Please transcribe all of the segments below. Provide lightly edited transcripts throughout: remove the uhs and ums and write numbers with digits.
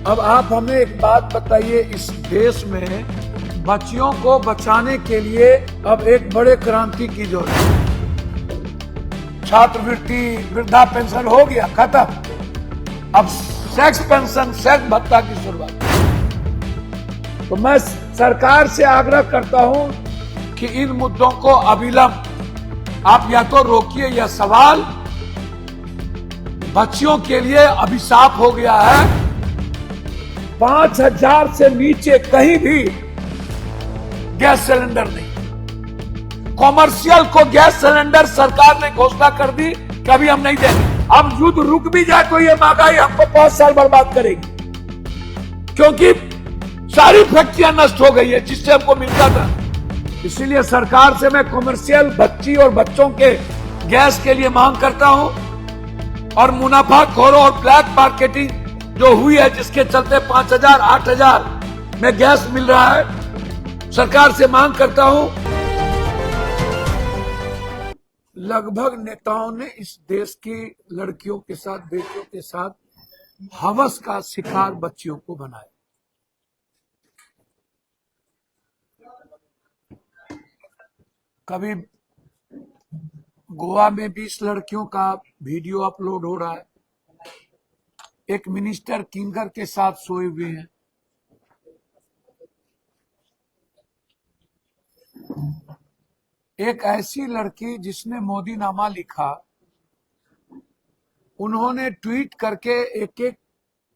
अब आप हमें एक बात बताइए, इस देश में बच्चियों को बचाने के लिए अब एक बड़े क्रांति की जरूरत है। छात्रवृत्ति, वृद्धा पेंशन हो गया खत्म, अब सेक्स पेंशन, सेक्स भत्ता की शुरुआत। तो मैं सरकार से आग्रह करता हूं कि इन मुद्दों को अविलंब आप या तो रोकिए, या सवाल बच्चियों के लिए अभिशाप हो गया है। 5,000 से नीचे कहीं भी गैस सिलेंडर नहीं। कॉमर्शियल को गैस सिलेंडर सरकार ने घोषणा कर दी कि अभी हम नहीं देंगे। अब युद्ध रुक भी जाए तो ये महंगाई हमको 5 साल बर्बाद करेगी, क्योंकि सारी फैक्ट्रियां नष्ट हो गई है जिससे हमको मिलता था। इसीलिए सरकार से मैं कॉमर्शियल बच्ची और बच्चों के गैस के लिए मांग करता हूं, और मुनाफाखोरों और ब्लैक मार्केटिंग जो हुई है, जिसके चलते 5,000, 8,000 में गैस मिल रहा है, सरकार से मांग करता हूं। लगभग नेताओं ने इस देश की लड़कियों के साथ, बेटियों के साथ हवस का शिकार बच्चियों को बनाया। कभी गोवा में 20 लड़कियों का वीडियो अपलोड हो रहा है, एक मिनिस्टर किंगर के साथ सोए हुए हैं। एक ऐसी लड़की जिसने मोदी नामा लिखा, उन्होंने ट्वीट करके एक एक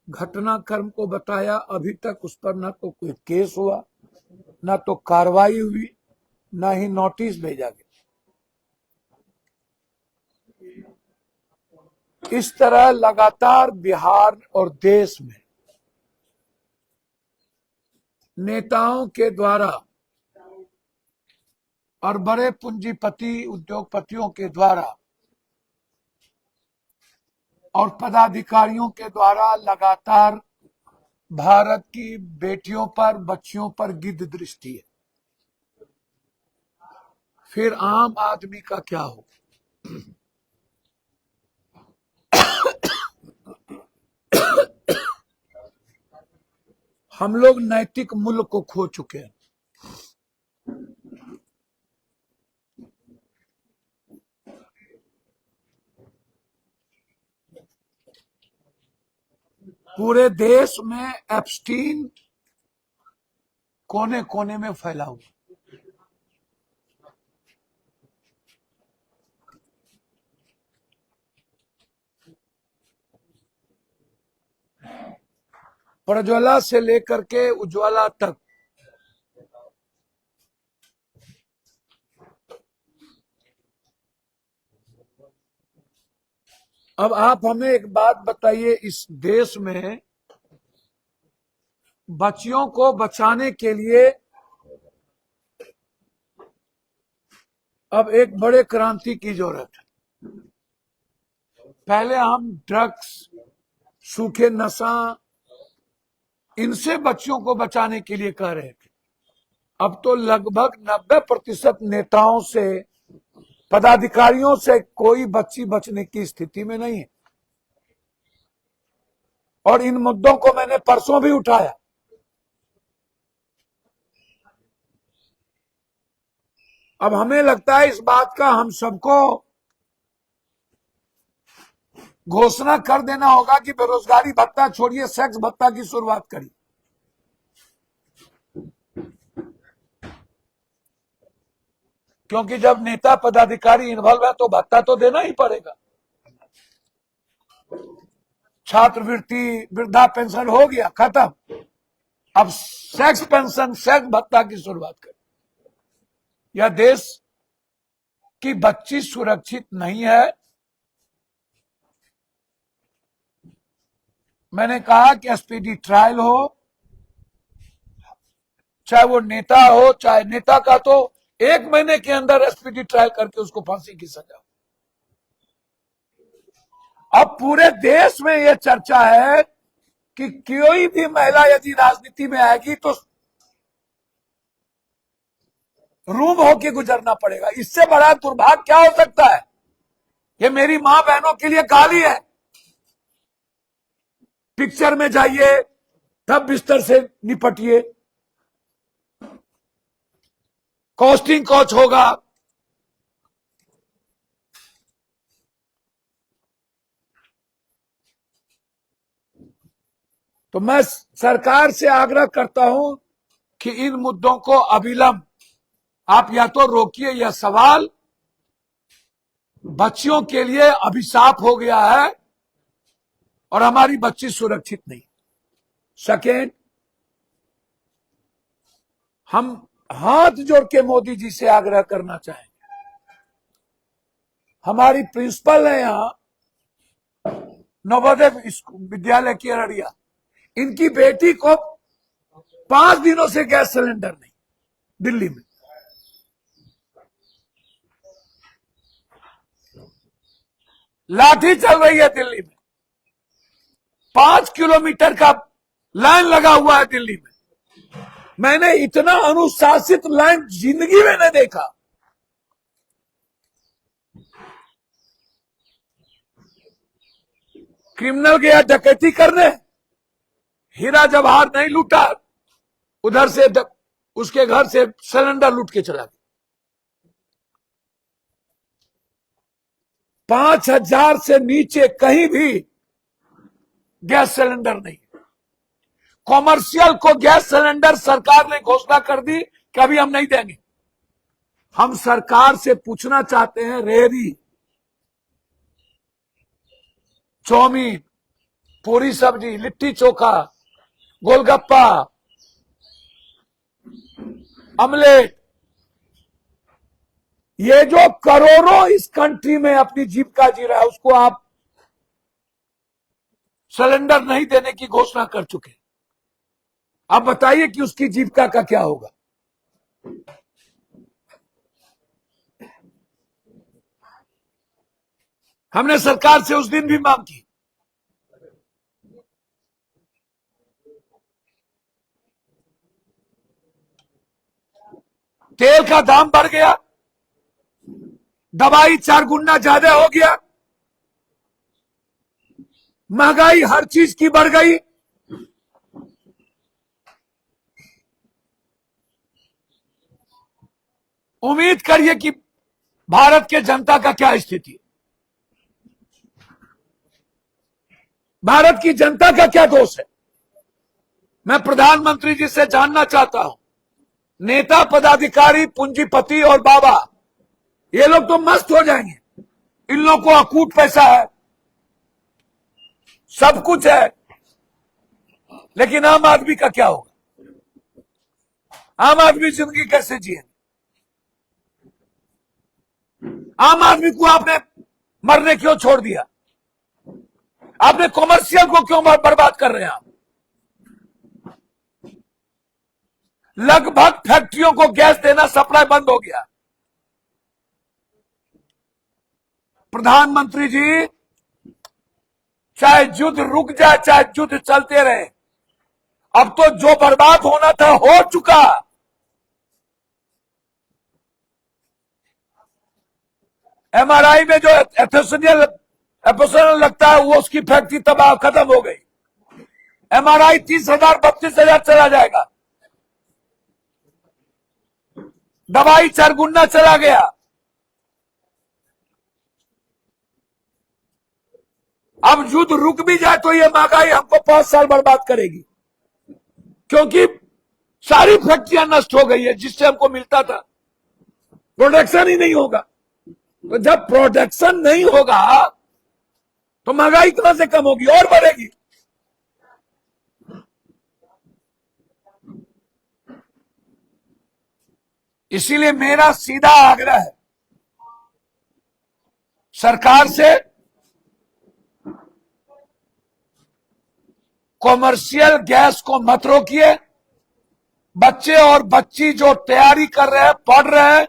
घटनाक्रम को बताया। अभी तक उस पर ना तो कोई केस हुआ, ना तो कार्रवाई हुई, ना ही नोटिस भेजा गया। इस तरह लगातार बिहार और देश में नेताओं के द्वारा और बड़े पूंजीपति उद्योगपतियों के द्वारा और पदाधिकारियों के द्वारा लगातार भारत की बेटियों पर, बच्चियों पर गिद्ध दृष्टि है। फिर आम आदमी का क्या हो? हम लोग नैतिक मूल्य को खो चुके हैं। पूरे देश में एप्स्टीन कोने कोने में फैला हुआ। प्रज्वला से लेकर के उज्ज्वला तक अब आप हमें एक बात बताइए, इस देश में बच्चियों को बचाने के लिए अब एक बड़े क्रांति की जरूरत है। पहले हम ड्रग्स, सूखे नशा, इनसे बच्चियों को बचाने के लिए कह रहे थे। अब तो लगभग 90% नेताओं से, पदाधिकारियों से कोई बच्ची बचने की स्थिति में नहीं है। और इन मुद्दों को मैंने परसों भी उठाया। अब हमें लगता है इस बात का हम सबको घोषणा कर देना होगा कि बेरोजगारी भत्ता छोड़िए, सेक्स भत्ता की शुरुआत करिए। क्योंकि जब नेता पदाधिकारी इन्वॉल्व है तो भत्ता तो देना ही पड़ेगा। छात्रवृत्ति, वृद्धा पेंशन हो गया खत्म, अब सेक्स पेंशन, सेक्स भत्ता की शुरुआत करें। यह देश की बच्ची सुरक्षित नहीं है। मैंने कहा कि स्पीडी ट्रायल हो, चाहे वो नेता हो, चाहे नेता का तो 1 महीने के अंदर स्पीडी ट्रायल करके उसको फांसी की सजा। अब पूरे देश में यह चर्चा है कि कोई भी महिला यदि राजनीति में आएगी तो रूम होके गुजरना पड़ेगा। इससे बड़ा दुर्भाग्य क्या हो सकता है? ये मेरी मां बहनों के लिए गाली है। पिक्चर में जाइए, तब बिस्तर से निपटिए। कॉस्टिंग कॉच होगा, तो मैं सरकार से आग्रह करता हूं कि इन मुद्दों को अविलंब आप या तो रोकिए। यह सवाल बच्चियों के लिए अभिशाप हो गया है और हमारी बच्ची सुरक्षित नहीं। सेकेंड, हम हाथ जोड़ के मोदी जी से आग्रह करना चाहेंगे। हमारी प्रिंसिपल है यहां नवोदय विद्यालय की अररिया, इनकी बेटी को 5 दिनों से गैस सिलेंडर नहीं दिल्ली में। लाठी चल रही है दिल्ली में, 5 किलोमीटर का लाइन लगा हुआ है दिल्ली में। मैंने इतना अनुशासित लाइन जिंदगी में नहीं देखा। क्रिमिनल गया डकैती करने, हीरा जवाहर नहीं लूटा, उधर से उसके घर से सिलेंडर लूट के चला गया। 5,000 से नीचे कहीं भी गैस सिलेंडर नहीं। कॉमर्शियल को गैस सिलेंडर सरकार ने घोषणा कर दी कि अभी हम नहीं देंगे। हम सरकार से पूछना चाहते हैं, रेहड़ी, चाउमीन, पूरी सब्जी, लिट्टी चोखा, गोलगप्पा, ऑमलेट, ये जो करोड़ों इस कंट्री में अपनी जीविका जी रहा है, उसको आप सिलेंडर नहीं देने की घोषणा कर चुके। आप बताइए कि उसकी जीविका का क्या होगा। हमने सरकार से उस दिन भी मांग की। तेल का दाम बढ़ गया, दवाई 4 गुना ज्यादा हो गया, महंगाई हर चीज की बढ़ गई। उम्मीद करिए कि भारत के जनता का क्या स्थिति है, भारत की जनता का क्या दोष है। मैं प्रधानमंत्री जी से जानना चाहता हूं, नेता, पदाधिकारी, पूंजीपति और बाबा, ये लोग तो मस्त हो जाएंगे। इन लोगों को अकूट पैसा है, सब कुछ है, लेकिन आम आदमी का क्या होगा? आम आदमी जिंदगी कैसे जिए? आम आदमी को आपने मरने क्यों छोड़ दिया? आपने कॉमर्शियल को क्यों बर्बाद कर रहे हैं? आप लगभग फैक्ट्रियों को गैस देना सप्लाई बंद हो गया। प्रधानमंत्री जी, चाहे युद्ध रुक जाए, चाहे युद्ध चलते रहे, अब तो जो बर्बाद होना था हो चुका। एमआरआई में जो एफोसनियल लगता है, वो उसकी फैक्ट्री तबाह खत्म हो गई। एमआरआई 30,000 32,000 चला जाएगा। दवाई 4 गुना चला गया। अब युद्ध रुक भी जाए तो ये महंगाई हमको 5 साल बर्बाद करेगी, क्योंकि सारी फैक्ट्रियां नष्ट हो गई है जिससे हमको मिलता था। प्रोडक्शन ही नहीं होगा, तो जब प्रोडक्शन नहीं होगा तो महंगाई कहां से कम होगी, और बढ़ेगी। इसीलिए मेरा सीधा आग्रह है सरकार से, कॉमर्शियल गैस को मत रोकिए। बच्चे और बच्ची जो तैयारी कर रहे हैं, पढ़ रहे हैं,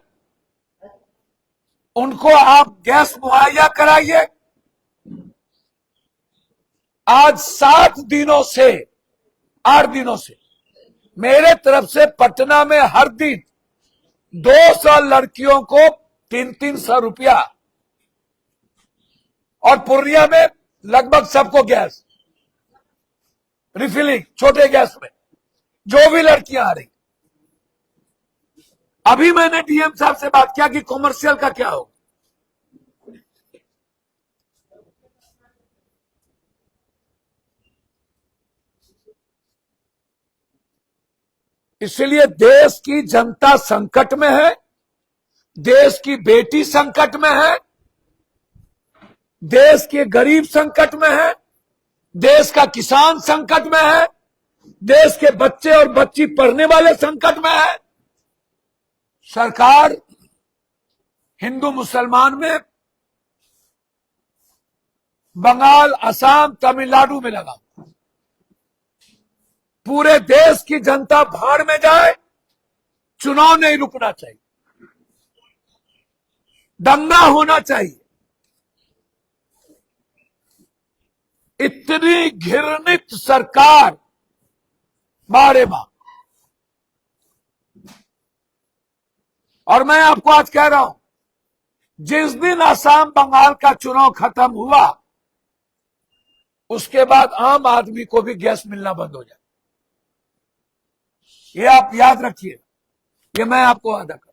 उनको आप गैस मुहैया कराइए। आज 7 दिनों से 8 दिनों से मेरे तरफ से पटना में हर दिन 200 लड़कियों को 300 रुपया, और पूर्णिया में लगभग सबको गैस। रिफिलिंग छोटे गैस में, जो भी लड़कियां आ रही। अभी मैंने डीएम साहब से बात किया कि कॉमर्शियल का क्या हो। इसलिए देश की जनता संकट में है, देश की बेटी संकट में है, देश के गरीब संकट में है, देश का किसान संकट में है, देश के बच्चे और बच्ची पढ़ने वाले संकट में है। सरकार हिंदू मुसलमान में, बंगाल, असम, तमिलनाडु में लगा, पूरे देश की जनता भाड़ में जाए, चुनाव नहीं रुकना चाहिए, दंगा होना चाहिए। इतनी घृणित सरकार, बारे बार। और मैं आपको आज कह रहा हूं, जिस दिन असम बंगाल का चुनाव खत्म हुआ, उसके बाद आम आदमी को भी गैस मिलना बंद हो जाए। ये आप याद रखिए, ये मैं आपको वादा कर।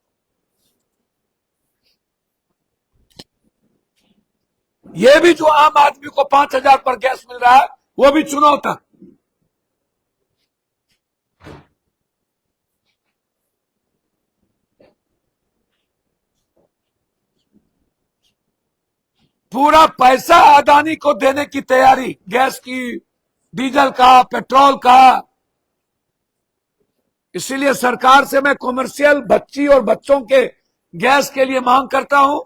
ये भी जो आम आदमी को 5,000 पर गैस मिल रहा है, वो भी चुनाव तक। पूरा पैसा अदानी को देने की तैयारी, गैस की, डीजल का, पेट्रोल का। इसीलिए सरकार से मैं कॉमर्शियल बच्ची और बच्चों के गैस के लिए मांग करता हूं,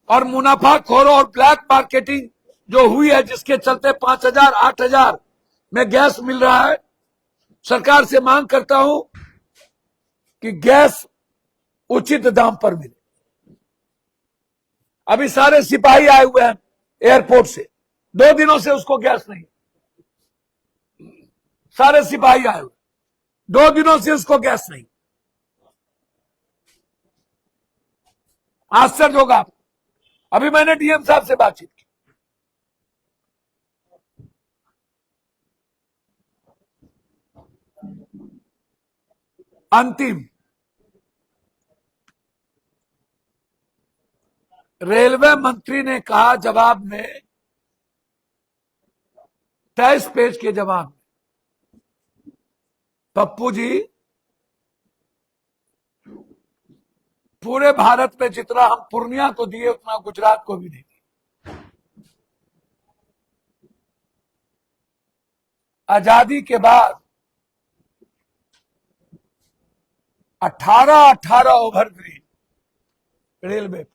और मुनाफाखोरों और ब्लैक मार्केटिंग जो हुई है, जिसके चलते 5,000, 8,000 में गैस मिल रहा है, सरकार से मांग करता हूं कि गैस उचित दाम पर मिले। अभी सारे सिपाही आए हुए हैं एयरपोर्ट से, 2 दिनों से उसको गैस नहीं, सारे सिपाही आए हुए, 2 दिनों से उसको गैस नहीं। आश्चर्य होगा आपको। अभी मैंने डीएम साहब से बातचीत की, अंतिम रेलवे मंत्री ने कहा जवाब में, 23 पेज के जवाब में, पप्पू जी, पूरे भारत में जितना हम पूर्णिया को दिए, उतना गुजरात को भी देंगे। आजादी के बाद 18 overbridge railway,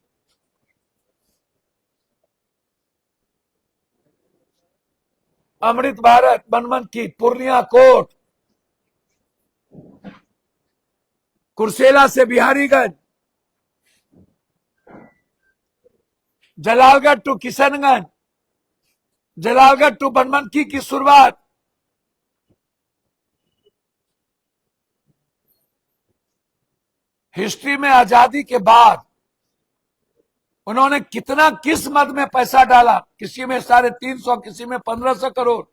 Amrit Bharat, बनमनकी, Purnia coat, Kursela से बिहारीगंज, जलालगढ़ टू किशनगंज, जलालगढ़ टू बनमनकी की शुरुआत। हिस्ट्री में आजादी के बाद उन्होंने कितना, किस मद में पैसा डाला, किसी में 350, किसी में 1,500 करोड़,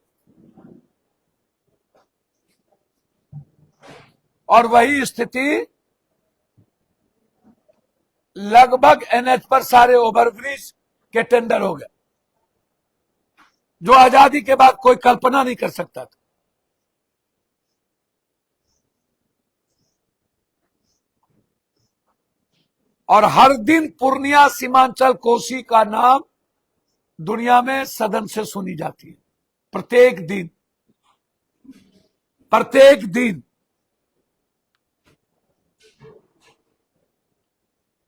और वही स्थिति लगभग एनएच पर सारे ओवरब्रिज के टेंडर हो गए, जो आजादी के बाद कोई कल्पना नहीं कर सकता था। और हर दिन पूर्णिया, सीमांचल, कोसी का नाम दुनिया में सदन से सुनी जाती है, प्रत्येक दिन, प्रत्येक दिन।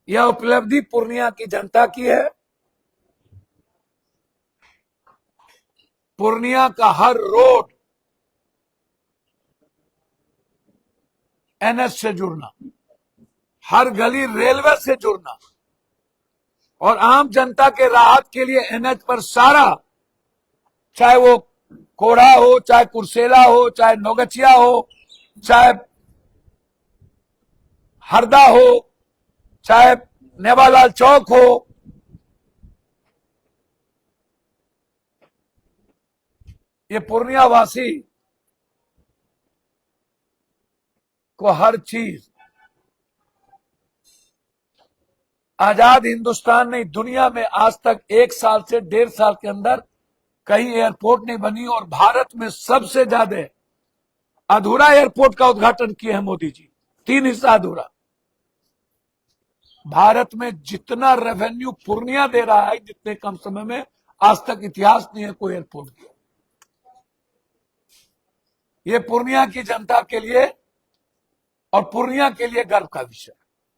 यह उपलब्धि पूर्णिया की जनता की है। पूर्णिया का हर रोड एनएच से जुड़ना, हर गली रेलवे से जुड़ना, और आम जनता के राहत के लिए एनएच पर सारा, चाहे वो कोढ़ा हो, चाहे कुर्सेला हो, चाहे नौगछिया हो, चाहे हरदा हो, चाहे नेवालाल चौक हो, ये पूर्णिया वासी को हर चीज, आजाद हिंदुस्तान नहीं, दुनिया में आज तक 1 साल से 1.5 साल के अंदर कहीं एयरपोर्ट नहीं बनी, और भारत में सबसे ज्यादा अधूरा एयरपोर्ट का उद्घाटन किए हैं मोदी जी, 3 हिस्सा अधूरा। भारत में जितना रेवेन्यू पूर्णिया दे रहा है, जितने कम समय में आज तक इतिहास नहीं है कोई एयरपोर्ट की। ये पूर्णिया की जनता के लिए और पूर्णिया के लिए गर्व का विषय है।